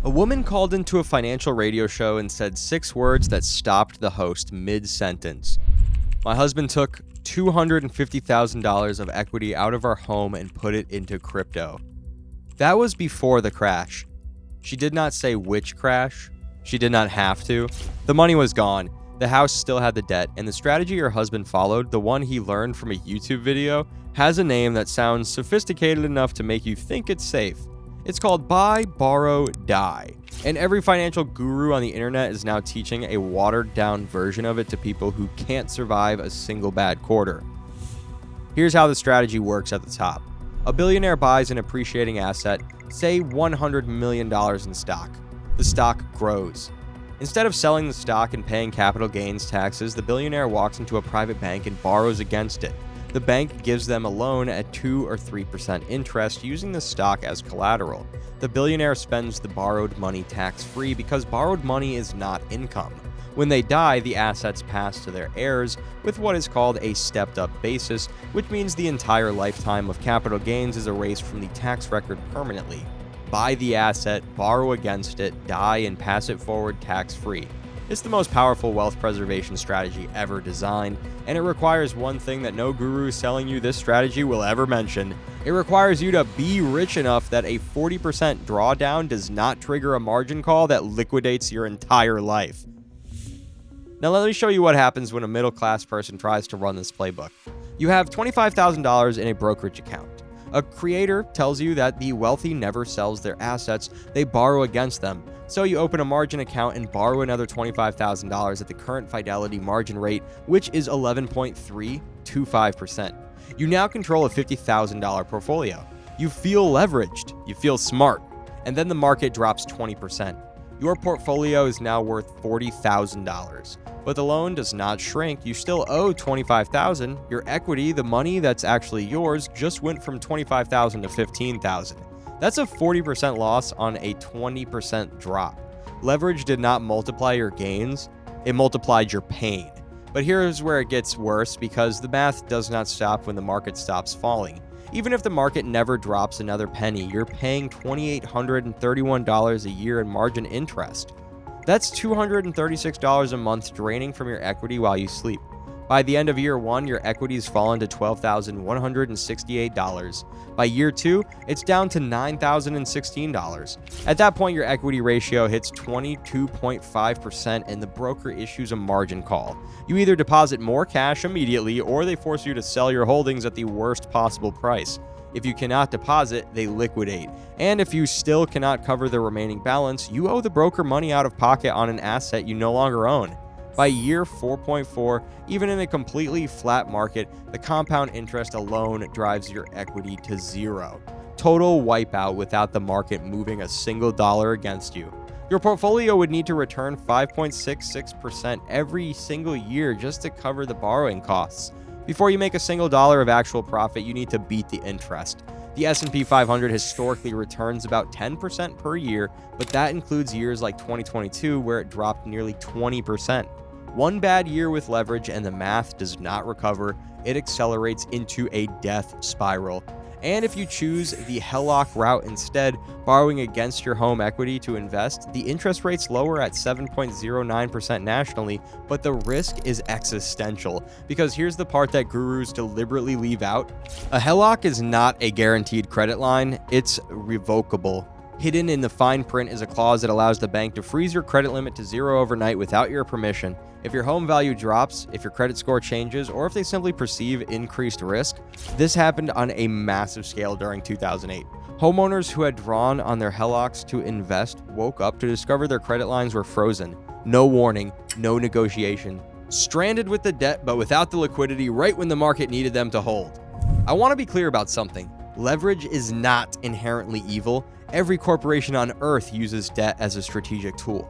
A woman called into a financial radio show and said 6 words that stopped the host mid-sentence. My husband took $250,000 of equity out of our home and put it into crypto. That was before the crash. She did not say which crash. She did not have to. The money was gone. The house still had the debt, and the strategy her husband followed, the one he learned from a YouTube video, has a name that sounds sophisticated enough to make you think it's safe. It's called buy, borrow, die. And every financial guru on the internet is now teaching a watered-down version of it to people who can't survive a single bad quarter. Here's how the strategy works at the top. A billionaire buys an appreciating asset, say $100 million in stock. The stock grows. Instead of selling the stock and paying capital gains taxes, the billionaire walks into a private bank and borrows against it. The bank gives them a loan at 2 or 3% interest using the stock as collateral. The billionaire spends the borrowed money tax-free because borrowed money is not income. When they die, the assets pass to their heirs with what is called a stepped-up basis, which means the entire lifetime of capital gains is erased from the tax record permanently. Buy the asset, borrow against it, die, and pass it forward tax-free. It's the most powerful wealth preservation strategy ever designed, and it requires one thing that no guru selling you this strategy will ever mention. It requires you to be rich enough that a 40% drawdown does not trigger a margin call that liquidates your entire life. Now let me show you what happens when a middle-class person tries to run this playbook. You have $25,000 in a brokerage account. A creator tells you that the wealthy never sells their assets, they borrow against them. So you open a margin account and borrow another $25,000 at the current Fidelity margin rate, which is 11.325%. You now control a $50,000 portfolio. You feel leveraged, you feel smart, and then the market drops 20%. Your portfolio is now worth $40,000. But the loan does not shrink. You still owe $25,000. Your equity, the money that's actually yours, just went from $25,000 to $15,000. That's a 40% loss on a 20% drop. Leverage did not multiply your gains, it multiplied your pain. But here's where it gets worse, because the math does not stop when the market stops falling. Even if the market never drops another penny, you're paying $2,831 a year in margin interest. That's $236 a month draining from your equity while you sleep. By the end of year 1, your equity's fallen to $12,168. By year 2, it's down to $9,016. At that point, your equity ratio hits 22.5% and the broker issues a margin call. You either deposit more cash immediately or they force you to sell your holdings at the worst possible price. If you cannot deposit, they liquidate. And if you still cannot cover the remaining balance, you owe the broker money out of pocket on an asset you no longer own. By year 4.4, even in a completely flat market, the compound interest alone drives your equity to zero. Total wipeout without the market moving a single dollar against you. Your portfolio would need to return 5.66% every single year just to cover the borrowing costs. Before you make a single dollar of actual profit, you need to beat the interest. The S&P 500 historically returns about 10% per year, but that includes years like 2022 where it dropped nearly 20%. One bad year with leverage and the math does not recover, it accelerates into a death spiral. And if you choose the HELOC route instead, borrowing against your home equity to invest, the interest rate's lower at 7.09% nationally, but the risk is existential. Because here's the part that gurus deliberately leave out. A HELOC is not a guaranteed credit line, it's revocable. Hidden in the fine print is a clause that allows the bank to freeze your credit limit to zero overnight without your permission. If your home value drops, if your credit score changes, or if they simply perceive increased risk. This happened on a massive scale during 2008. Homeowners who had drawn on their HELOCs to invest woke up to discover their credit lines were frozen. No warning, no negotiation. Stranded with the debt, but without the liquidity right when the market needed them to hold. I want to be clear about something. Leverage is not inherently evil. Every corporation on earth uses debt as a strategic tool.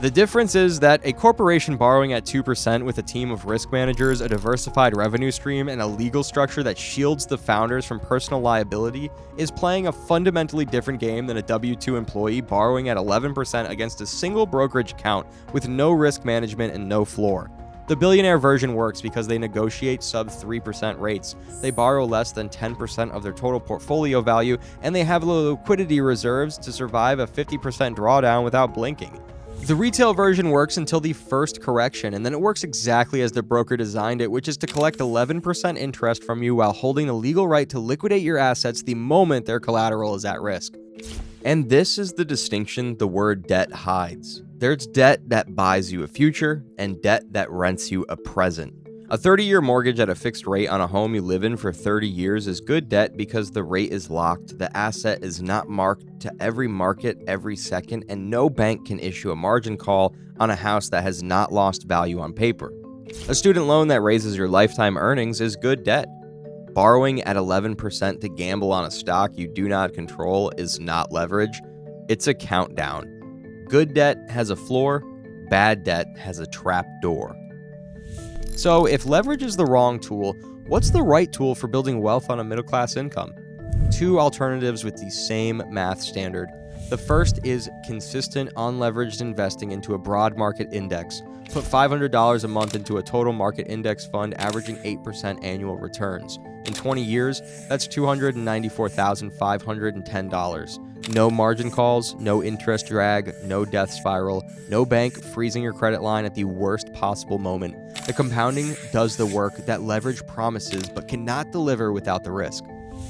The difference is that a corporation borrowing at 2% with a team of risk managers, a diversified revenue stream, and a legal structure that shields the founders from personal liability is playing a fundamentally different game than a W-2 employee borrowing at 11% against a single brokerage account with no risk management and no floor. The billionaire version works because they negotiate sub 3% rates, they borrow less than 10% of their total portfolio value, and they have liquidity reserves to survive a 50% drawdown without blinking. The retail version works until the first correction, and then it works exactly as the broker designed it, which is to collect 11% interest from you while holding the legal right to liquidate your assets the moment their collateral is at risk. And this is the distinction the word debt hides. There's debt that buys you a future and debt that rents you a present. A 30-year mortgage at a fixed rate on a home you live in for 30 years is good debt because the rate is locked, the asset is not marked to every market every second, and no bank can issue a margin call on a house that has not lost value on paper. A student loan that raises your lifetime earnings is good debt. Borrowing at 11% to gamble on a stock you do not control is not leverage. It's a countdown. Good debt has a floor, bad debt has a trap door. So if leverage is the wrong tool, what's the right tool for building wealth on a middle-class income? Two alternatives with the same math standard. The first is consistent unleveraged investing into a broad market index. Put $500 a month into a total market index fund averaging 8% annual returns. In 20 years, that's $294,510. No margin calls, no interest drag, no death spiral, no bank freezing your credit line at the worst possible moment. The compounding does the work that leverage promises but cannot deliver without the risk.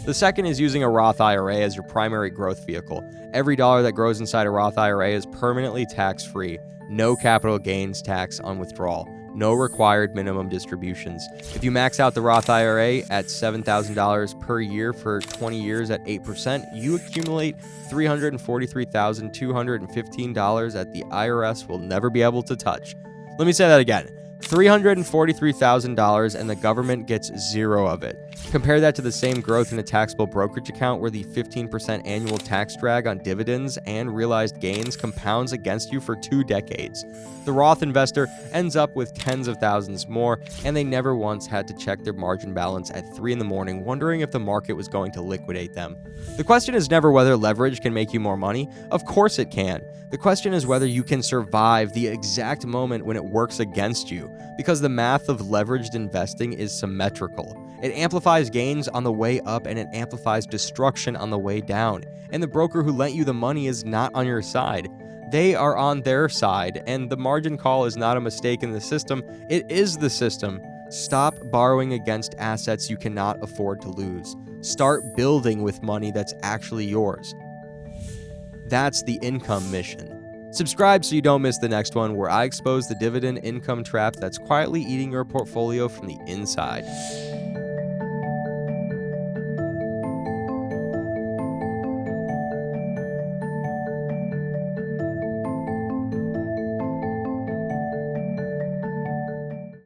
The second is using a Roth IRA as your primary growth vehicle. Every dollar that grows inside a Roth IRA is permanently tax-free. No capital gains tax on withdrawal. No required minimum distributions. If you max out the Roth IRA at $7,000 per year for 20 years at 8%, you accumulate $343,215 that the IRS will never be able to touch. Let me say that again. $343,000 and the government gets zero of it. Compare that to the same growth in a taxable brokerage account where the 15% annual tax drag on dividends and realized gains compounds against you for 2 decades. The Roth investor ends up with tens of thousands more, and they never once had to check their margin balance at 3 in the morning wondering if the market was going to liquidate them. The question is never whether leverage can make you more money. Of course it can. The question is whether you can survive the exact moment when it works against you, because the math of leveraged investing is symmetrical. It amplifies gains on the way up and it amplifies destruction on the way down. And the broker who lent you the money is not on your side. They are on their side, and the margin call is not a mistake in the system, it is the system. Stop borrowing against assets you cannot afford to lose. Start building with money that's actually yours. That's the income mission. Subscribe so you don't miss the next one, where I expose the dividend income trap that's quietly eating your portfolio from the inside.